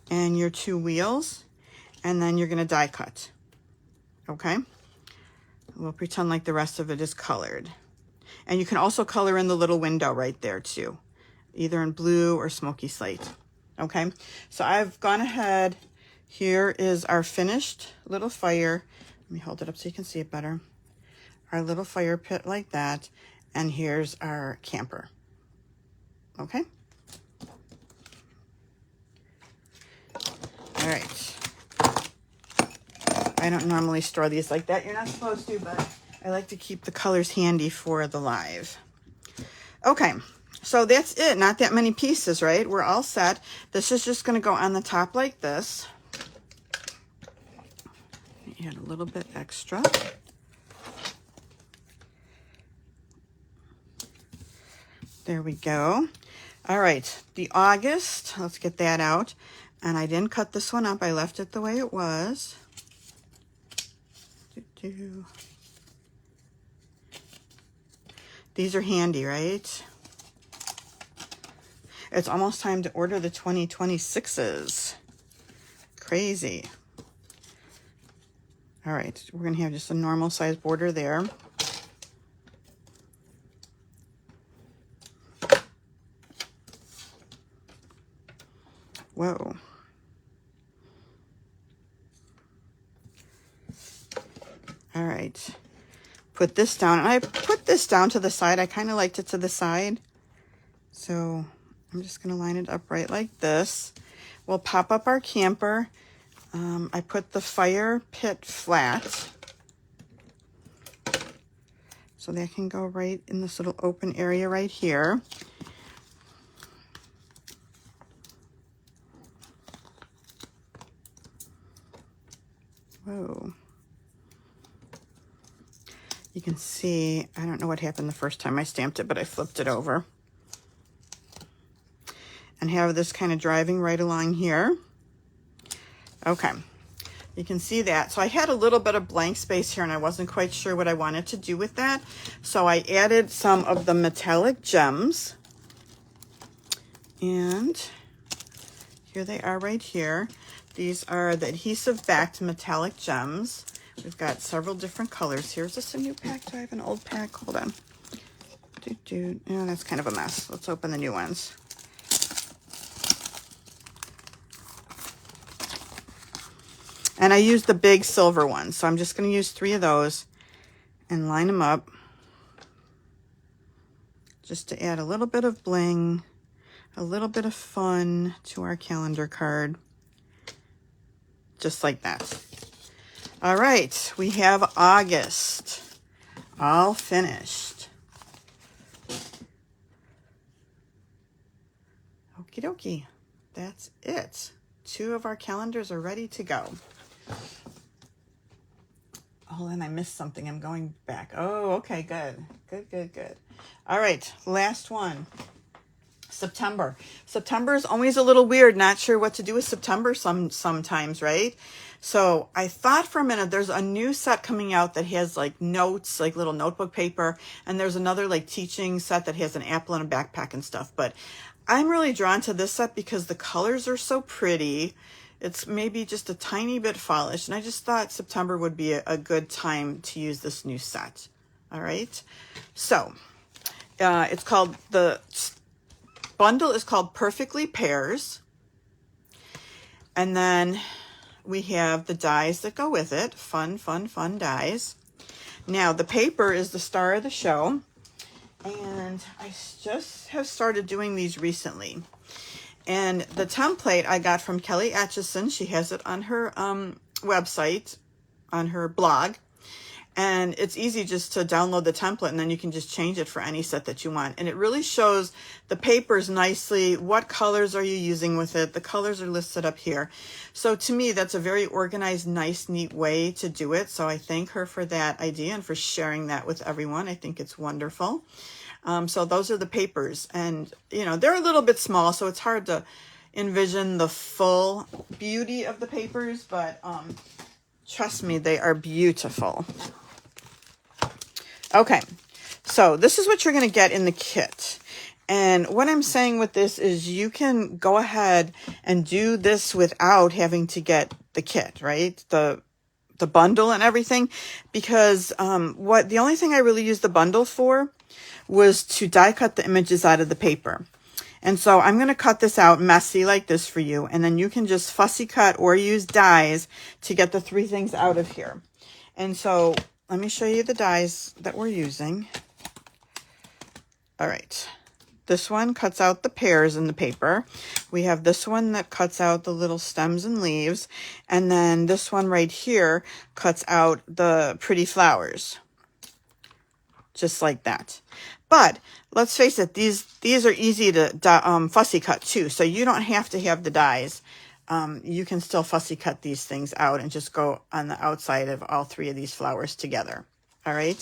and your two wheels, and then you're going to die cut. Okay, we'll pretend like the rest of it is colored. And you can also color in the little window right there too, either in blue or smoky slate. Okay, so I've gone ahead. Here is our finished little fire. Let me hold it up so you can see it better. Our little fire pit like that. And here's our camper. Okay. All right. I don't normally store these like that. You're not supposed to, but I like to keep the colors handy for the live. Okay. So that's it. Not that many pieces, right? We're all set. This is just going to go on the top like this. Add a little bit extra. There we go. All right. The August. Let's get that out. And I didn't cut this one up. I left it the way it was. These are handy, right? It's almost time to order the 2026s. Crazy. All right, we're gonna have just a normal size border there. Whoa. All right, put this down. And I put this down to the side. I kind of liked it to the side. So I'm just going to line it up right like this. We'll pop up our camper. I put the fire pit flat, so that can go right in this little open area right here. Whoa. You can see, I don't know what happened the first time I stamped it, but I flipped it over. And have this kind of driving right along here. Okay, you can see that. So I had a little bit of blank space here and I wasn't quite sure what I wanted to do with that. So I added some of the metallic gems. And here they are right here. These are the adhesive backed metallic gems. We've got several different colors here. Is this a new pack? Do I have an old pack? Hold on. Oh, that's kind of a mess. Let's open the new ones. And I used the big silver ones, so I'm just going to use 3 of those and line them up just to add a little bit of bling, a little bit of fun to our calendar card. Just like that. All right, we have August all finished. Okie dokie, that's it. 2 of our calendars are ready to go. Oh, and I missed something. I'm going back. Oh, okay, good. Good. All right, last one. September. September is always a little weird. Not sure what to do with September sometimes, right? So I thought for a minute, there's a new set coming out that has like notes, like little notebook paper. And there's another like teaching set that has an apple and a backpack and stuff. But I'm really drawn to this set because the colors are so pretty. It's maybe just a tiny bit fallish. And I just thought September would be a good time to use this new set. All right. So it's called, the bundle is called Perfectly Pairs. And then we have the dies that go with it. Fun dies. Now the paper is the star of the show. And I just have started doing these recently. And the template I got from Kelly Atchison. She has it on her website, on her blog. And it's easy just to download the template and then you can just change it for any set that you want. And it really shows the papers nicely. What colors are you using with it? The colors are listed up here. So to me, that's a very organized, nice, neat way to do it. So I thank her for that idea and for sharing that with everyone. I think it's wonderful. So those are the papers, and you know, they're a little bit small, so it's hard to envision the full beauty of the papers, but trust me, they are beautiful. Okay, so this is what you're going to get in the kit. And what I'm saying with this is you can go ahead and do this without having to get the kit, right? The bundle and everything, because the only thing I really used the bundle for was to die cut the images out of the paper. And so I'm going to cut this out messy like this for you. And then you can just fussy cut or use dies to get the 3 things out of here. And so let me show you the dies that we're using. All right. This one cuts out the pears in the paper. We have this one that cuts out the little stems and leaves. And then this one right here cuts out the pretty flowers. Just like that. But let's face it, these are easy to fussy cut too. So you don't have to have the dies. You can still fussy cut these things out and just go on the outside of all 3 of these flowers together. All right.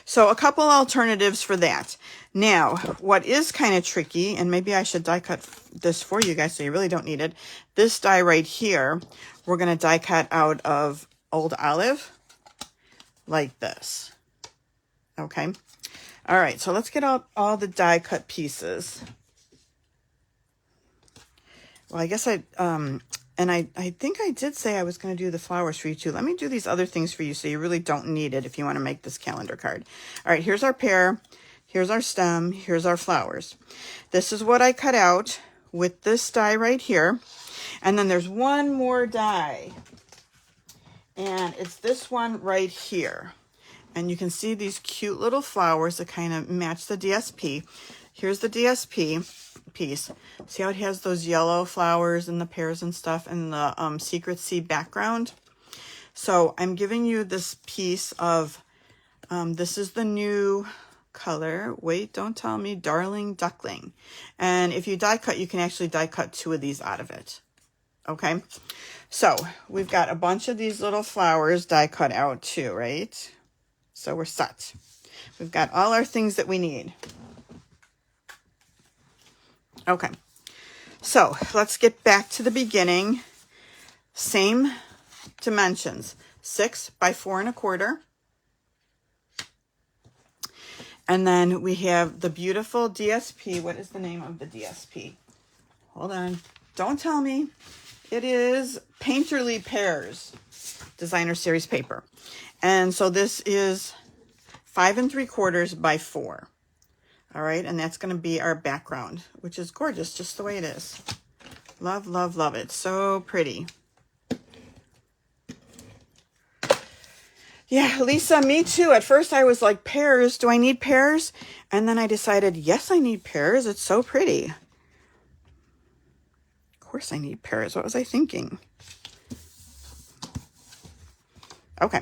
So a couple alternatives for that. Now, what is kind of tricky, and maybe I should die cut this for you guys so you really don't need it. This die right here, we're going to die cut out of Old Olive like this. Okay. All right, so let's get out all the die cut pieces. Well, I guess I think I did say I was going to do the flowers for you too. Let me do these other things for you so you really don't need it if you want to make this calendar card. All right, here's our pear. Here's our stem. Here's our flowers. This is what I cut out with this die right here. And then there's one more die. And it's this one right here. And you can see these cute little flowers that kind of match the DSP. Here's the DSP piece. See how it has those yellow flowers and the pears and stuff and the secret sea background? So I'm giving you this piece of, this is the new color. Wait, don't tell me. Darling Duckling. And if you die cut, you can actually die cut 2 of these out of it. Okay. So we've got a bunch of these little flowers die cut out too, right? So we're set. We've got all our things that we need. Okay. So let's get back to the beginning. Same dimensions, 6 by 4 1/4. And then we have the beautiful DSP. What is the name of the DSP? Hold on. Don't tell me. It is Painterly Pears Designer Series paper. And so this is 5 3/4 by 4. All right. And that's going to be our background, which is gorgeous, just the way it is. Love, love, love it. So pretty. Yeah, Lisa, me too. At first I was like, pears, do I need pears? And then I decided, yes, I need pears. It's so pretty. Of course I need pears. What was I thinking? Okay.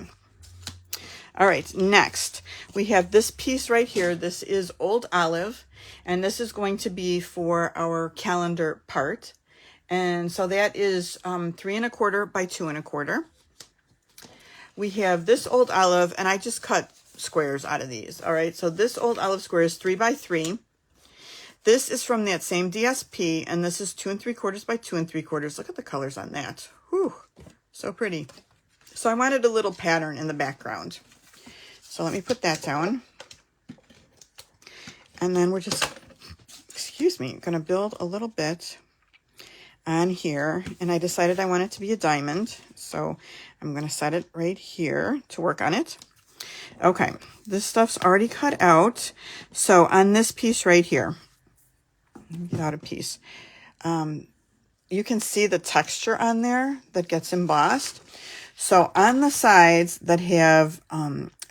All right, next we have this piece right here. This is old olive, and this is going to be for our calendar part. And so that is 3 1/4 by 2 1/4. We have this old olive, and I just cut squares out of these. All right, so this old olive square is 3 by 3. This is from that same DSP, and this is 2 3/4 by 2 3/4. Look at the colors on that. Whew, so pretty. So I wanted a little pattern in the background. So let me put that down. And then we're just, excuse me, going to build a little bit on here. And I decided I want it to be a diamond. So I'm going to set it right here to work on it. Okay, this stuff's already cut out. So on this piece right here, let me get out a piece. You can see the texture on there that gets embossed. So on the sides that have,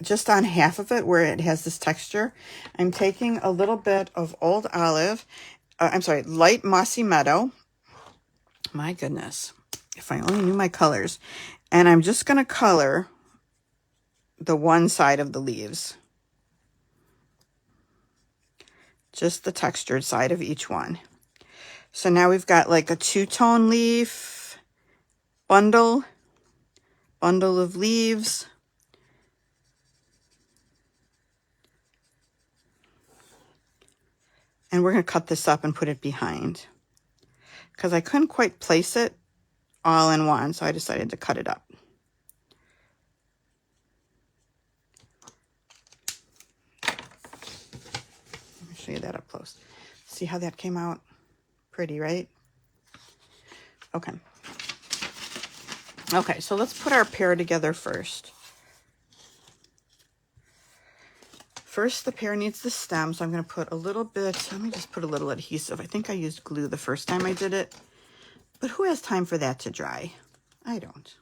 just on half of it where it has this texture, I'm taking a little bit of old olive, light mossy meadow. My goodness, if I only knew my colors. And I'm just going to color the one side of the leaves. Just the textured side of each one. So now we've got like a two-tone leaf, bundle of leaves. And we're going to cut this up and put it behind. Because I couldn't quite place it all in one, so I decided to cut it up. Let me show you that up close. See how that came out? Pretty, right? Okay. Okay, so let's put our pear together first. First, the pear needs the stem, so I'm going to put a little bit, let me just put a little adhesive. I think I used glue the first time I did it, but who has time for that to dry? I don't.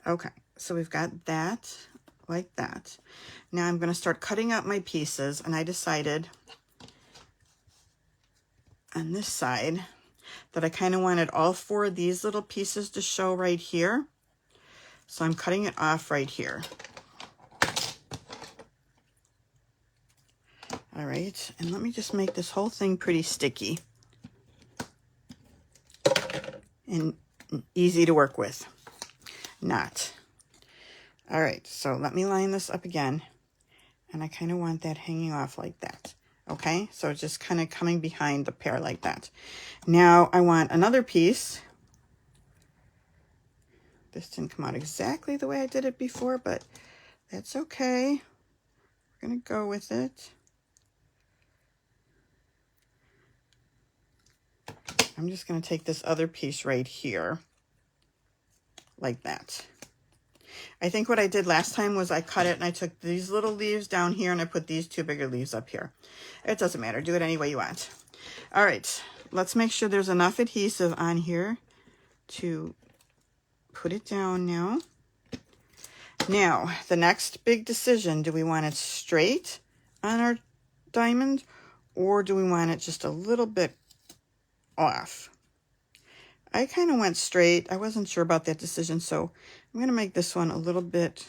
Okay, so we've got that like that. Now I'm going to start cutting up my pieces, and I decided on this side that I kind of wanted all 4 of these little pieces to show right here. So I'm cutting it off right here. All right, and let me just make this whole thing pretty sticky and easy to work with. Not. All right, so let me line this up again, and I kind of want that hanging off like that. Okay, so just kind of coming behind the pear like that. Now I want another piece. This didn't come out exactly the way I did it before, but that's okay. We're gonna go with it. I'm just going to take this other piece right here, like that. I think what I did last time was I cut it and I took these little leaves down here and I put these 2 bigger leaves up here. It doesn't matter. Do it any way you want. All right, let's make sure there's enough adhesive on here to put it down now. Now, the next big decision, do we want it straight on our diamond, or do we want it just a little bit off? I kind of went straight. I wasn't sure about that decision, so I'm going to make this one a little bit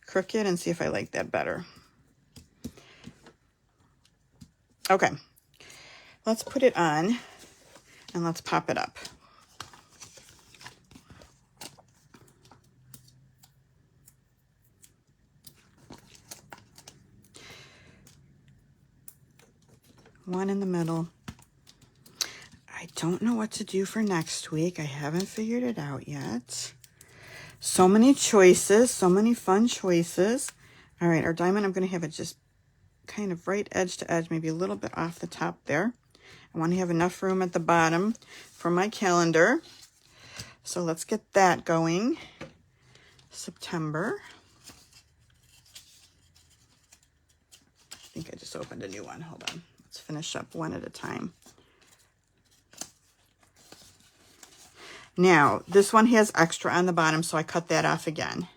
crooked and see if I like that better. Okay, let's put it on and let's pop it up. One in the middle. I don't know what to do for next week. I haven't figured it out yet. So many choices, so many fun choices. All right, our diamond, I'm going to have it just kind of right edge to edge, maybe a little bit off the top there. I want to have enough room at the bottom for my calendar. So let's get that going. September. I think I just opened a new one. Hold on. Let's finish up one at a time. Now, this one has extra on the bottom, so I cut that off again.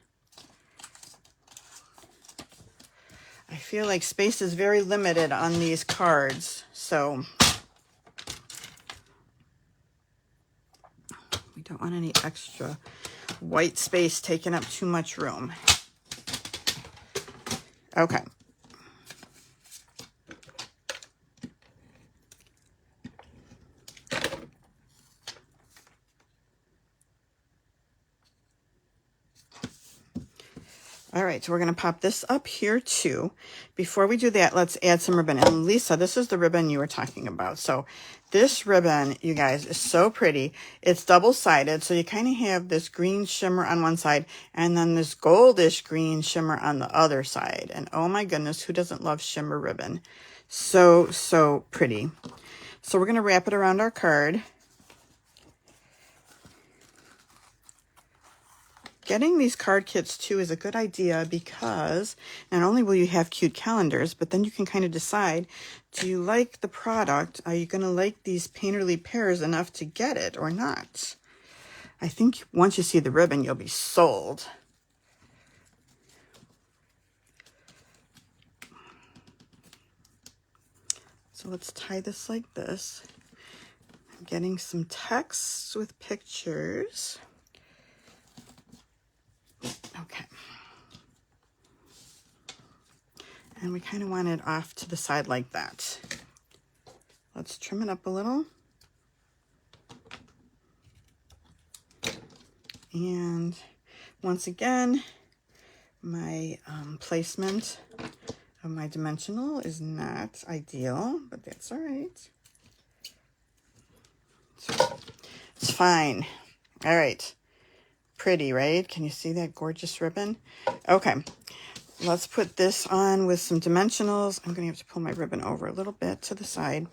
feel like space is very limited on these cards, so we don't want any extra white space taking up too much room. Okay. All right, so we're going to pop this up here too. Before we do that, let's add some ribbon. And Lisa, this is the ribbon you were talking about. So this ribbon, you guys, is so pretty. It's double-sided, so you kind of have this green shimmer on one side and then this goldish green shimmer on the other side. And oh my goodness, who doesn't love shimmer ribbon? So, so pretty. So we're going to wrap it around our card. Getting these card kits too is a good idea because not only will you have cute calendars, but then you can kind of decide, do you like the product? Are you going to like these painterly pears enough to get it or not? I think once you see the ribbon, you'll be sold. So let's tie this like this. I'm getting some text with pictures. Okay. And we kind of want it off to the side like that. Let's trim it up a little. And once again, my placement of my dimensional is not ideal, but that's all right. So, it's fine. All right. Pretty, right? Can you see that gorgeous ribbon? Okay, let's put this on with some dimensionals. I'm going to have to pull my ribbon over a little bit to the side.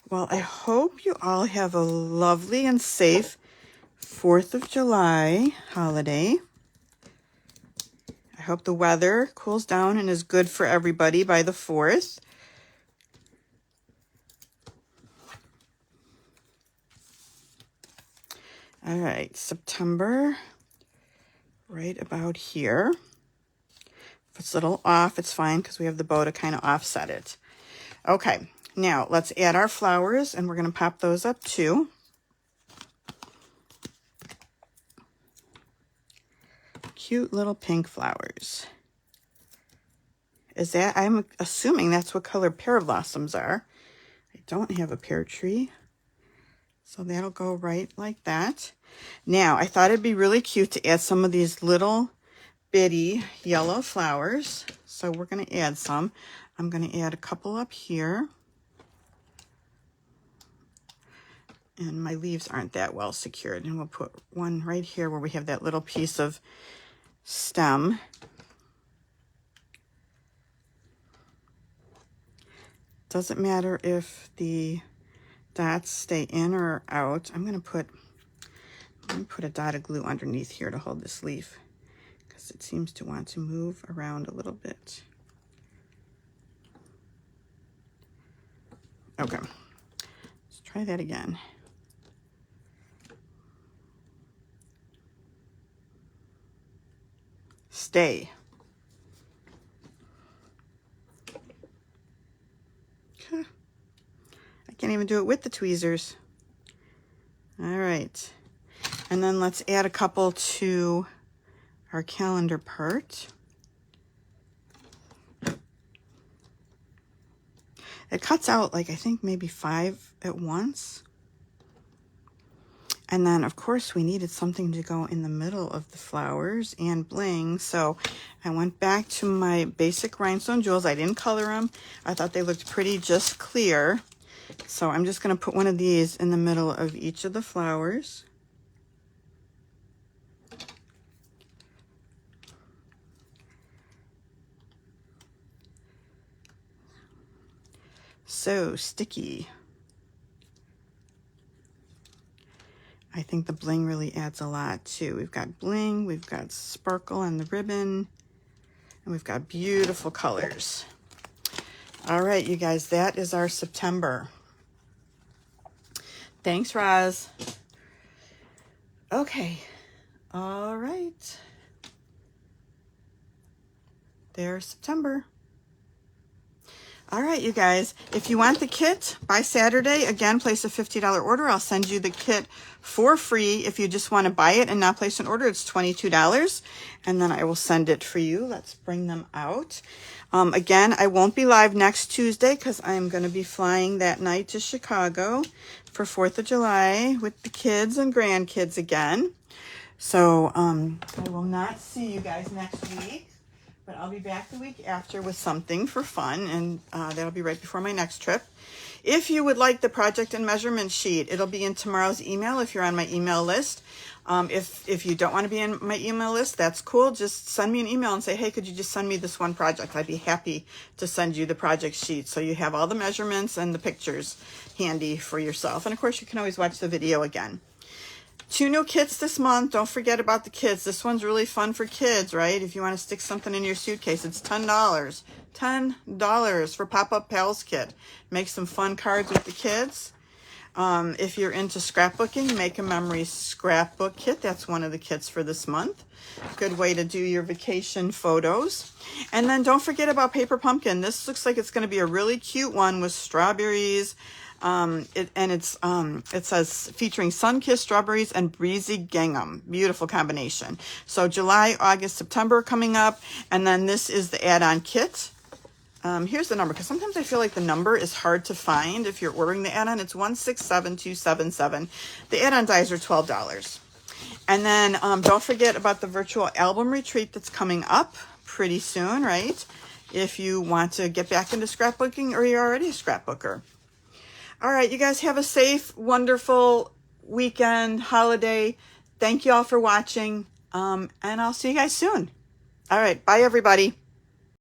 Well, I hope you all have a lovely and safe 4th of July holiday. I hope the weather cools down and is good for everybody by the 4th. All right, September, right about here. If it's a little off, it's fine because we have the bow to kind of offset it. Okay, now let's add our flowers and we're going to pop those up too. Cute little pink flowers. Is that, I'm assuming that's what color pear blossoms are. I don't have a pear tree. So that'll go right like that. Now, I thought it'd be really cute to add some of these little bitty yellow flowers. So we're going to add some. I'm going to add a couple up here. And my leaves aren't that well secured. And we'll put one right here where we have that little piece of stem. Doesn't matter if the dots stay in or out. I'm going to put a dot of glue underneath here to hold this leaf because it seems to want to move around a little bit. Okay, let's try that again. Stay. Okay. I can't even do it with the tweezers. All right. And then let's add a couple to our calendar part. It cuts out like I think maybe 5 at once. And then of course we needed something to go in the middle of the flowers and bling. So I went back to my basic rhinestone jewels. I didn't color them. I thought they looked pretty just clear. So I'm just going to put one of these in the middle of each of the flowers. So sticky. I think the bling really adds a lot too. We've got bling, we've got sparkle on the ribbon, and we've got beautiful colors. All right, you guys, that is our September. Thanks, Roz. Okay, all right. There's September. All right, you guys, if you want the kit by Saturday, again, place a $50 order. I'll send you the kit for free. If you just want to buy it and not place an order, it's $22. And then I will send it for you. Let's bring them out. Again, I won't be live next Tuesday because I'm going to be flying that night to Chicago for 4th of July with the kids and grandkids again. So I will not see you guys next week. But I'll be back the week after with something for fun, and that'll be right before my next trip. If you would like the project and measurement sheet, it'll be in tomorrow's email if you're on my email list. If you don't want to be in my email list, that's cool. Just send me an email and say, hey, could you just send me this one project? I'd be happy to send you the project sheet so you have all the measurements and the pictures handy for yourself. And of course, you can always watch the video again. 2 new kits this month. Don't forget about the kits. This one's really fun for kids, right? If you want to stick something in your suitcase, it's $10. $10 for Pop-Up Pals kit. Make some fun cards with the kids. If you're into scrapbooking, Make a Memory scrapbook kit. That's one of the kits for this month. Good way to do your vacation photos. And then don't forget about Paper Pumpkin. This looks like it's going to be a really cute one with strawberries. It says featuring sun-kissed strawberries and breezy gingham. Beautiful combination. So July, August, September coming up, and then this is the add-on kit. Here's the number, because sometimes I feel like the number is hard to find if you're ordering the add-on. It's 167277. The add-on dies are $12. And then don't forget about the virtual album retreat that's coming up pretty soon, right? If you want to get back into scrapbooking or you're already a scrapbooker. All right, you guys have a safe, wonderful weekend, holiday. Thank you all for watching, and I'll see you guys soon. All right, bye, everybody.